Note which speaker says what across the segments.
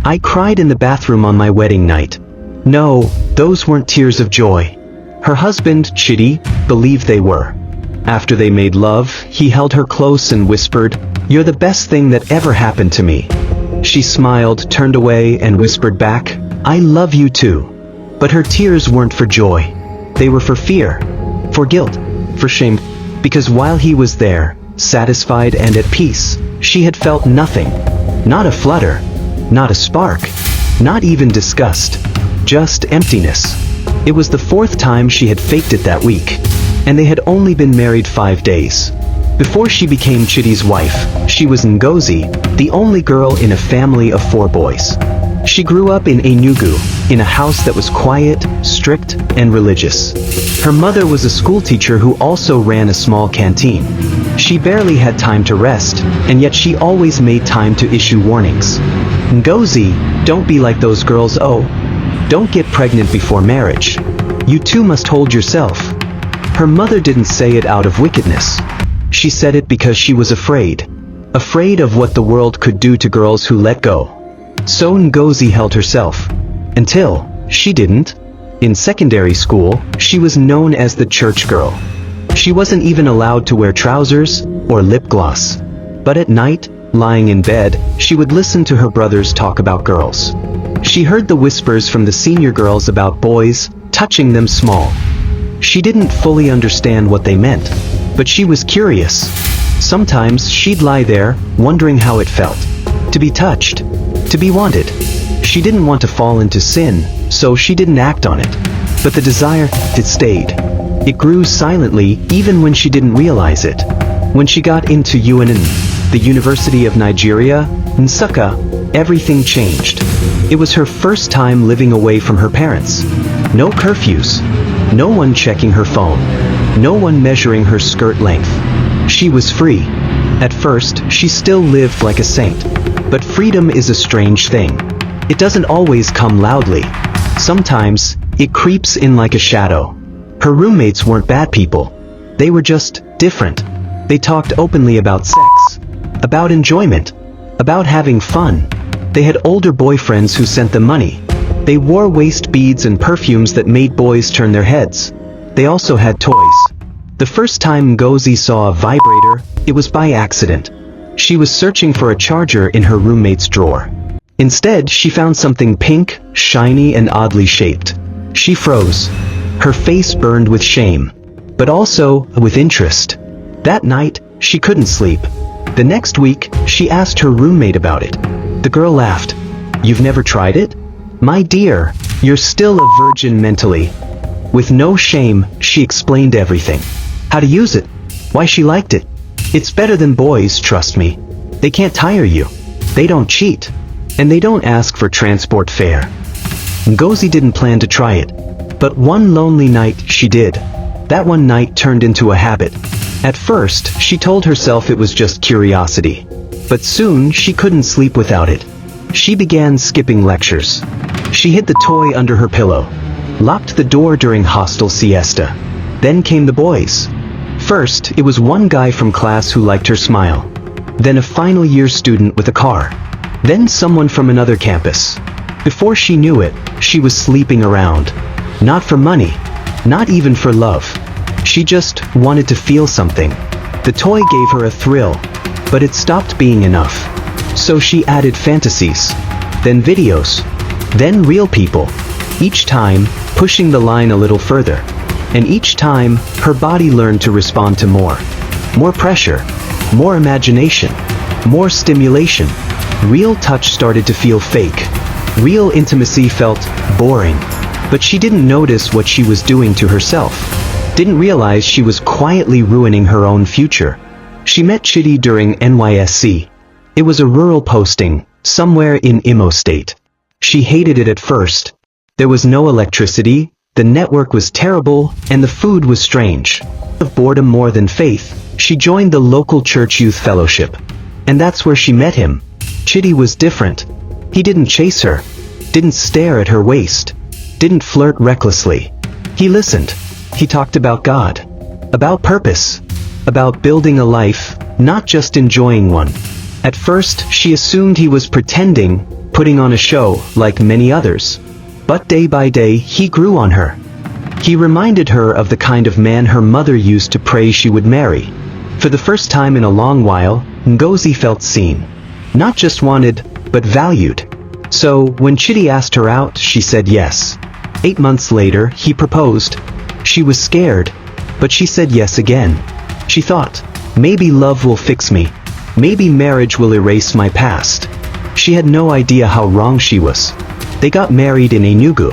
Speaker 1: I cried in the bathroom on my wedding night. No, those weren't tears of joy. Her husband, Chitty, believed they were. After they made love, he held her close and whispered, "You're the best thing that ever happened to me." She smiled, turned away, and whispered back, "I love you too." But her tears weren't for joy. They were for fear, for guilt, for shame. Because while he was there, satisfied and at peace, she had felt nothing. Not a flutter, not a spark, not even disgust. Just emptiness. It was the fourth time she had faked it that week, and they had only been married 5 days. Before she became Chitty's wife, she was Ngozi, the only girl in a family of 4 boys. She grew up in Enugu, in a house that was quiet, strict, and religious. Her mother was a schoolteacher who also ran a small canteen. She barely had time to rest, and yet she always made time to issue warnings. "Ngozi, don't be like those girls. Oh, don't get pregnant before marriage. You too must hold yourself." Her mother didn't say it out of wickedness. She said it because she was afraid. Afraid of what the world could do to girls who let go. So Ngozi held herself. Until she didn't. In secondary school, she was known as the church girl. She wasn't even allowed to wear trousers or lip gloss. But at night, lying in bed, she would listen to her brothers talk about girls. She heard the whispers from the senior girls about boys, touching them small. She didn't fully understand what they meant, but she was curious. Sometimes she'd lie there, wondering how it felt. To be touched. To be wanted. She didn't want to fall into sin, so she didn't act on it. But the desire, it stayed. It grew silently, even when she didn't realize it. When she got into UNN, the University of Nigeria, Nsukka, everything changed. It was her first time living away from her parents. No curfews. No one checking her phone. No one measuring her skirt length. She was free. At first, she still lived like a saint. But freedom is a strange thing. It doesn't always come loudly. Sometimes, it creeps in like a shadow. Her roommates weren't bad people. They were just different. They talked openly about sex, about enjoyment, about having fun. They had older boyfriends who sent them money. They wore waist beads and perfumes that made boys turn their heads. They also had toys. The first time Ngozi saw a vibrator, it was by accident. She was searching for a charger in her roommate's drawer. Instead, she found something pink, shiny, and oddly shaped. She froze. Her face burned with shame, but also with interest. That night, she couldn't sleep. The next week, she asked her roommate about it. The girl laughed. "You've never tried it? My dear, you're still a virgin mentally." With no shame, she explained everything. How to use it. Why she liked it. It's better than boys, trust me. They can't tire you. They don't cheat. And they don't ask for transport fare. Ngozi didn't plan to try it. But one lonely night, she did. That one night turned into a habit. At first, she told herself it was just curiosity. But soon, she couldn't sleep without it. She began skipping lectures. She hid the toy under her pillow. Locked the door during hostel siesta. Then came the boys. First, it was one guy from class who liked her smile. Then a final year student with a car. Then someone from another campus. Before she knew it, she was sleeping around. Not for money. Not even for love. She just wanted to feel something. The toy gave her a thrill. But it stopped being enough. So she added fantasies. Then videos. Then real people. Each time, pushing the line a little further. And each time, her body learned to respond to more. More pressure. More imagination. More stimulation. Real touch started to feel fake. Real intimacy felt boring. But she didn't notice what she was doing to herself. Didn't realize she was quietly ruining her own future. She met Chitty during NYSC. It was a rural posting, somewhere in Imo State. She hated it at first. There was no electricity, the network was terrible, and the food was strange. Of boredom more than faith, she joined the local church youth fellowship. And that's where she met him. Chitty was different. He didn't chase her. Didn't stare at her waist. Didn't flirt recklessly. He listened. He talked about God. About purpose. About building a life, not just enjoying one. At first, she assumed he was pretending, putting on a show like many others. But day by day he grew on her. He reminded her of the kind of man her mother used to pray she would marry. For the first time in a long while, Ngozi felt seen. Not just wanted, but valued. So, when Chidi asked her out, she said yes. 8 months later, he proposed. She was scared, but she said yes again. She thought, maybe love will fix me. Maybe marriage will erase my past. She had no idea how wrong she was. They got married in Enugu.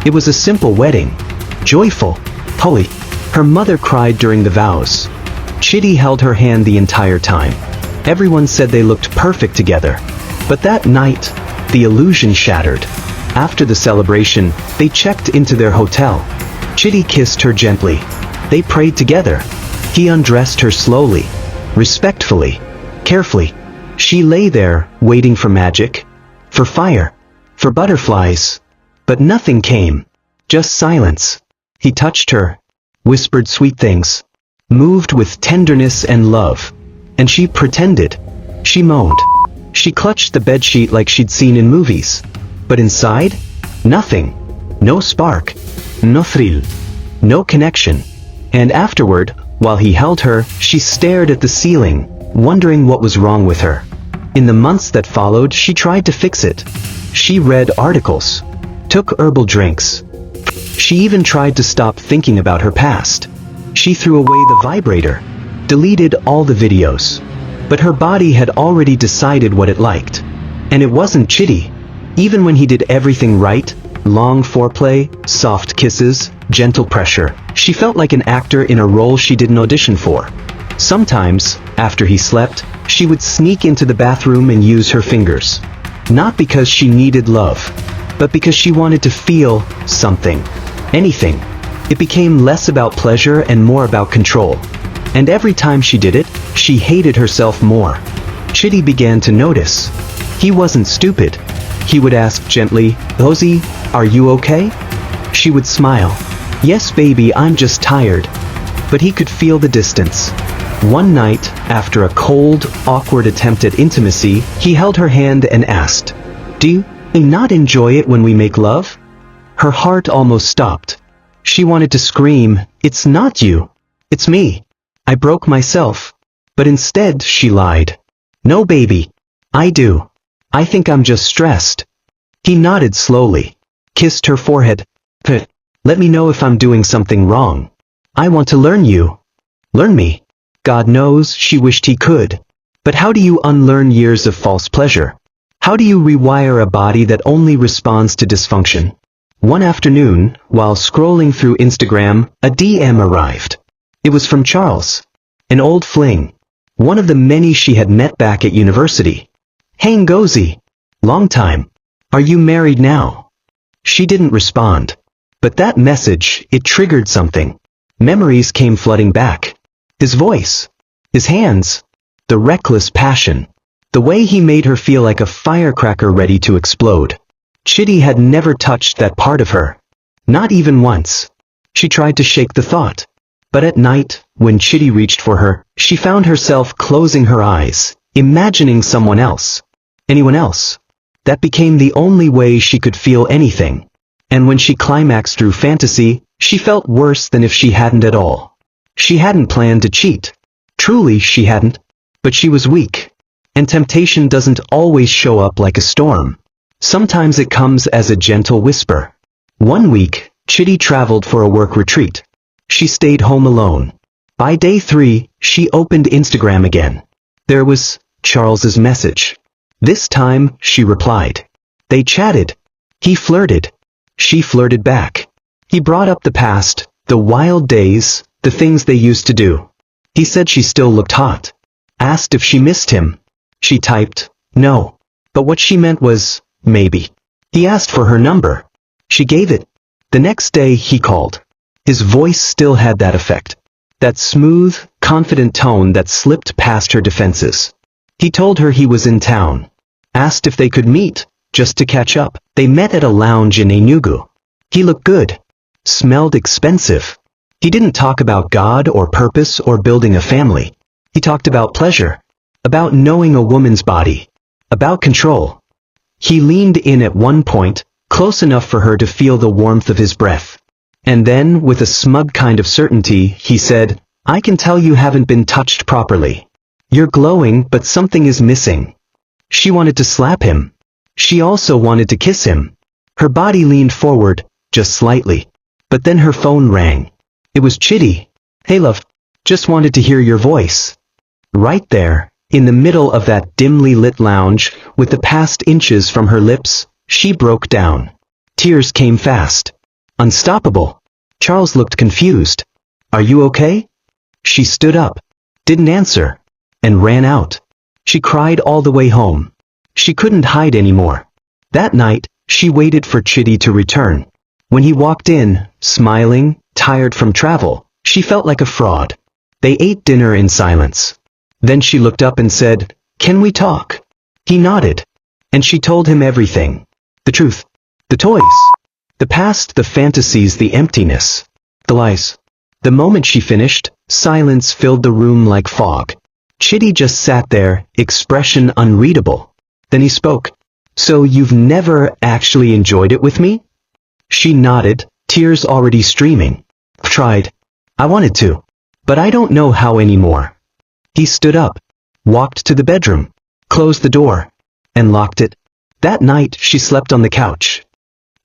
Speaker 1: It was a simple wedding. Joyful, holy. Her mother cried during the vows. Chidi held her hand the entire time. Everyone said they looked perfect together. But that night, the illusion shattered. After the celebration, they checked into their hotel. Chidi kissed her gently. They prayed together. He undressed her slowly, respectfully, carefully. She lay there, waiting for magic, for fire, for butterflies. But nothing came. Just silence. He touched her, whispered sweet things, moved with tenderness and love. And she pretended. She moaned. She clutched the bedsheet like she'd seen in movies. But inside? Nothing. No spark. No thrill. No connection. And afterward, while he held her, she stared at the ceiling, wondering what was wrong with her. In the months that followed, she tried to fix it. She read articles, took herbal drinks. She even tried to stop thinking about her past. She threw away the vibrator, deleted all the videos. But her body had already decided what it liked. And it wasn't Chidi. Even when he did everything right, long foreplay, soft kisses, gentle pressure, she felt like an actor in a role she didn't audition for. Sometimes, after he slept, she would sneak into the bathroom and use her fingers. Not because she needed love, but because she wanted to feel something. Anything. It became less about pleasure and more about control. And every time she did it, she hated herself more. Chidi began to notice. He wasn't stupid. He would ask gently, "Ngozi, are you okay?" She would smile. "Yes, baby, I'm just tired." But he could feel the distance. One night, after a cold, awkward attempt at intimacy, he held her hand and asked, "Do you not enjoy it when we make love?" Her heart almost stopped. She wanted to scream, "It's not you. It's me. I broke myself." But instead, she lied. "No, baby. I do. I think I'm just stressed." He nodded slowly, kissed her forehead. "Let me know if I'm doing something wrong. I want to learn you. Learn me." God knows she wished he could. But how do you unlearn years of false pleasure? How do you rewire a body that only responds to dysfunction? One afternoon, while scrolling through Instagram, a DM arrived. It was from Charles, an old fling, one of the many she had met back at university. "Hey Ngozi, long time. Are you married now?" She didn't respond. But that message, it triggered something. Memories came flooding back. His voice, his hands, the reckless passion, the way he made her feel like a firecracker ready to explode. Chidi had never touched that part of her. Not even once. She tried to shake the thought. But at night, when Chidi reached for her, she found herself closing her eyes, imagining someone else. Anyone else. That became the only way she could feel anything. And when she climaxed through fantasy, she felt worse than if she hadn't at all. She hadn't planned to cheat. Truly, she hadn't. But she was weak. And temptation doesn't always show up like a storm. Sometimes it comes as a gentle whisper. One week, Chidi traveled for a work retreat. She stayed home alone. By day 3, she opened Instagram again. There was Charles's message. This time, she replied. They chatted. He flirted. She flirted back. He brought up the past, the wild days, the things they used to do. He said she still looked hot. Asked if she missed him. She typed, no. But what she meant was, maybe. He asked for her number. She gave it. The next day he called. His voice still had that effect. That smooth, confident tone that slipped past her defenses. He told her he was in town. Asked if they could meet, just to catch up. They met at a lounge in Enugu. He looked good. Smelled expensive. He didn't talk about God or purpose or building a family. He talked about pleasure. About knowing a woman's body. About control. He leaned in at one point, close enough for her to feel the warmth of his breath. And then, with a smug kind of certainty, he said, "I can tell you haven't been touched properly. You're glowing, but something is missing." She wanted to slap him. She also wanted to kiss him. Her body leaned forward, just slightly. But then her phone rang. It was Chitty. "Hey love, just wanted to hear your voice." Right there, in the middle of that dimly lit lounge, with the past inches from her lips, she broke down. Tears came fast. Unstoppable. Charles looked confused. "Are you okay?" She stood up, didn't answer, and ran out. She cried all the way home. She couldn't hide anymore. That night, she waited for Chitty to return. When he walked in, smiling, tired from travel, she felt like a fraud. They ate dinner in silence. Then she looked up and said, "Can we talk?" He nodded. And she told him everything. The truth. The toys. The past, the fantasies, the emptiness. The lies. The moment she finished, silence filled the room like fog. Chitty just sat there, expression unreadable. Then he spoke. "So you've never actually enjoyed it with me?" She nodded, tears already streaming. "Tried. I wanted to. But I don't know how anymore." He stood up, walked to the bedroom, closed the door, and locked it. That night she slept on the couch.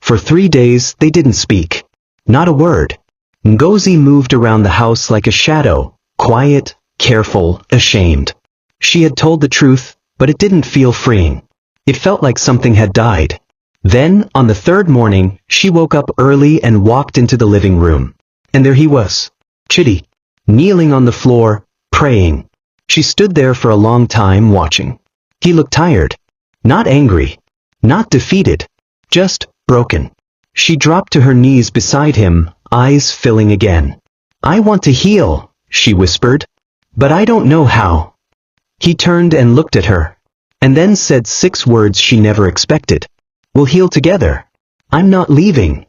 Speaker 1: For 3 days they didn't speak. Not a word. Ngozi moved around the house like a shadow, quiet, careful, ashamed. She had told the truth, but it didn't feel freeing. It felt like something had died. Then, on the third morning, she woke up early and walked into the living room. And there he was, Chitty, kneeling on the floor, praying. She stood there for a long time watching. He looked tired. Not angry. Not defeated. Just broken. She dropped to her knees beside him, eyes filling again. "I want to heal," she whispered. "But I don't know how." He turned and looked at her. And then said 6 words she never expected. "We'll heal together. I'm not leaving."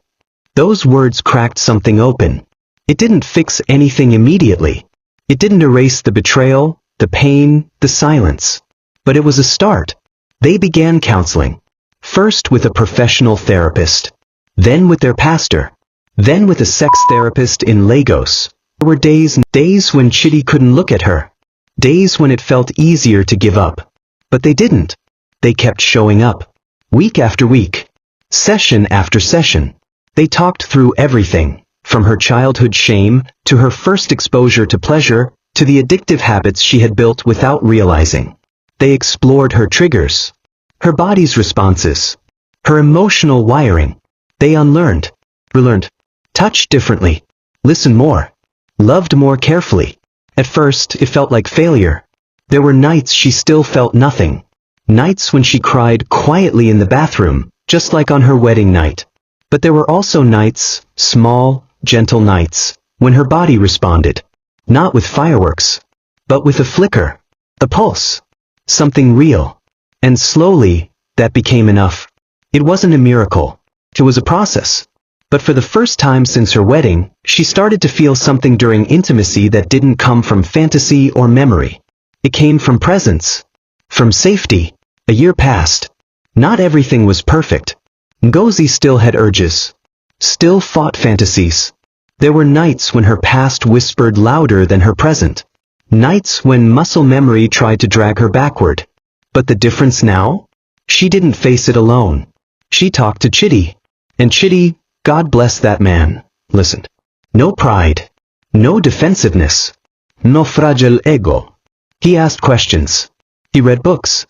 Speaker 1: Those words cracked something open. It didn't fix anything immediately. It didn't erase the betrayal, the pain, the silence. But it was a start. They began counseling. First with a professional therapist. Then with their pastor. Then with a sex therapist in Lagos. There were days when Chitty couldn't look at her. Days when it felt easier to give up. But they didn't. They kept showing up. Week after week. Session after session. They talked through everything, from her childhood shame, to her first exposure to pleasure, to the addictive habits she had built without realizing. They explored her triggers. Her body's responses. Her emotional wiring. They unlearned. Relearned. Touched differently. Listened more. Loved more carefully. At first, it felt like failure. There were nights she still felt nothing. Nights when she cried quietly in the bathroom, just like on her wedding night. But there were also nights, small, gentle nights, when her body responded. Not with fireworks, but with a flicker, a pulse, something real. And slowly, that became enough. It wasn't a miracle. It was a process. But for the first time since her wedding, she started to feel something during intimacy that didn't come from fantasy or memory. It came from presence. From safety. A year passed. Not everything was perfect. Ngozi still had urges. Still fought fantasies. There were nights when her past whispered louder than her present. Nights when muscle memory tried to drag her backward. But the difference now? She didn't face it alone. She talked to Chitty. And Chitty, God bless that man, listened. No pride. No defensiveness. No fragile ego. He asked questions. He read books.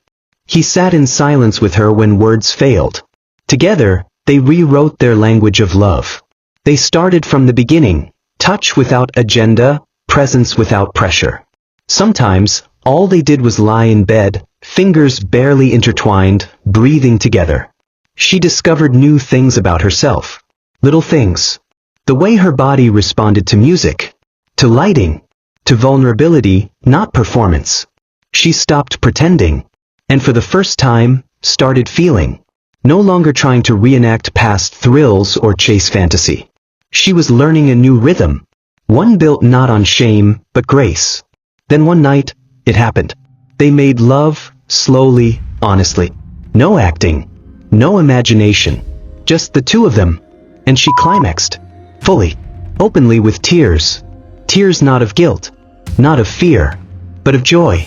Speaker 1: He sat in silence with her when words failed. Together, they rewrote their language of love. They started from the beginning, touch without agenda, presence without pressure. Sometimes, all they did was lie in bed, fingers barely intertwined, breathing together. She discovered new things about herself. Little things. The way her body responded to music, to lighting, to vulnerability, not performance. She stopped pretending, and for the first time, started feeling. No longer trying to reenact past thrills or chase fantasy. She was learning a new rhythm. One built not on shame, but grace. Then one night, it happened. They made love, slowly, honestly. No acting. No imagination. Just the two of them. And she climaxed. Fully. Openly with tears. Tears not of guilt. Not of fear. But of joy.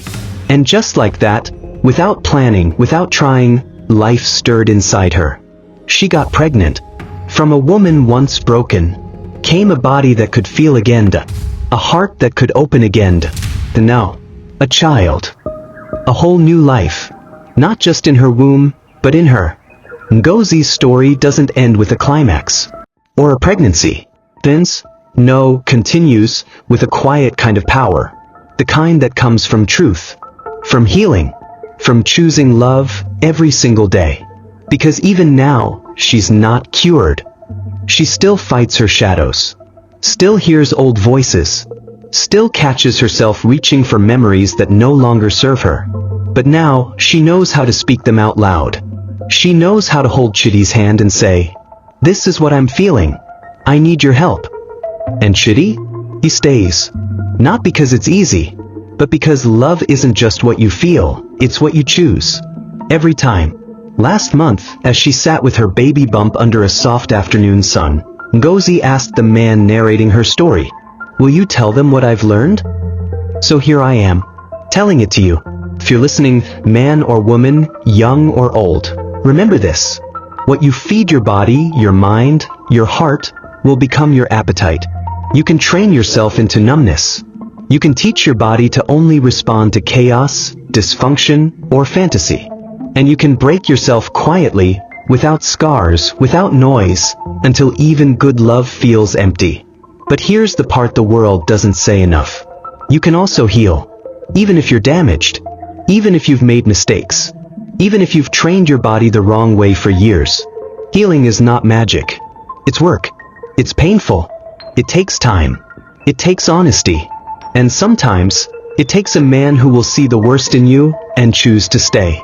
Speaker 1: And just like that, without planning, without trying, life stirred inside her. She got pregnant. From a woman once broken, came a body that could feel again, a heart that could open again, and now, a child. A whole new life. Not just in her womb, but in her. Ngozi's story doesn't end with a climax. Or a pregnancy. Thence, no, continues, with a quiet kind of power. The kind that comes from truth. From healing. From choosing love every single day. Because even now, she's not cured. She still fights her shadows. Still hears old voices. Still catches herself reaching for memories that no longer serve her. But now, she knows how to speak them out loud. She knows how to hold Chidi's hand and say, "This is what I'm feeling. I need your help." And Chidi? He stays. Not because it's easy, but because love isn't just what you feel, it's what you choose. Every time. Last month, as she sat with her baby bump under a soft afternoon sun, Ngozi asked the man narrating her story, "Will you tell them what I've learned?" So here I am, telling it to you. If you're listening, man or woman, young or old, remember this. What you feed your body, your mind, your heart, will become your appetite. You can train yourself into numbness. You can teach your body to only respond to chaos, dysfunction, or fantasy. And you can break yourself quietly, without scars, without noise, until even good love feels empty. But here's the part the world doesn't say enough. You can also heal. Even if you're damaged. Even if you've made mistakes. Even if you've trained your body the wrong way for years. Healing is not magic. It's work. It's painful. It takes time. It takes honesty. And sometimes, it takes a man who will see the worst in you and choose to stay.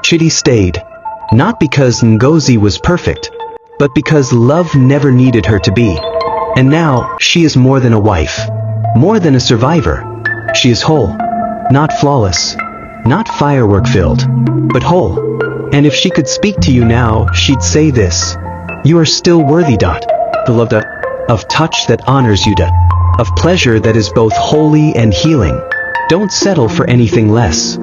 Speaker 1: Chidi stayed. Not because Ngozi was perfect, but because love never needed her to be. And now, she is more than a wife. More than a survivor. She is whole. Not flawless. Not firework-filled. But whole. And if she could speak to you now, she'd say this. You are still worthy. The love of touch that honors you. Of pleasure that is both holy and healing. Don't settle for anything less.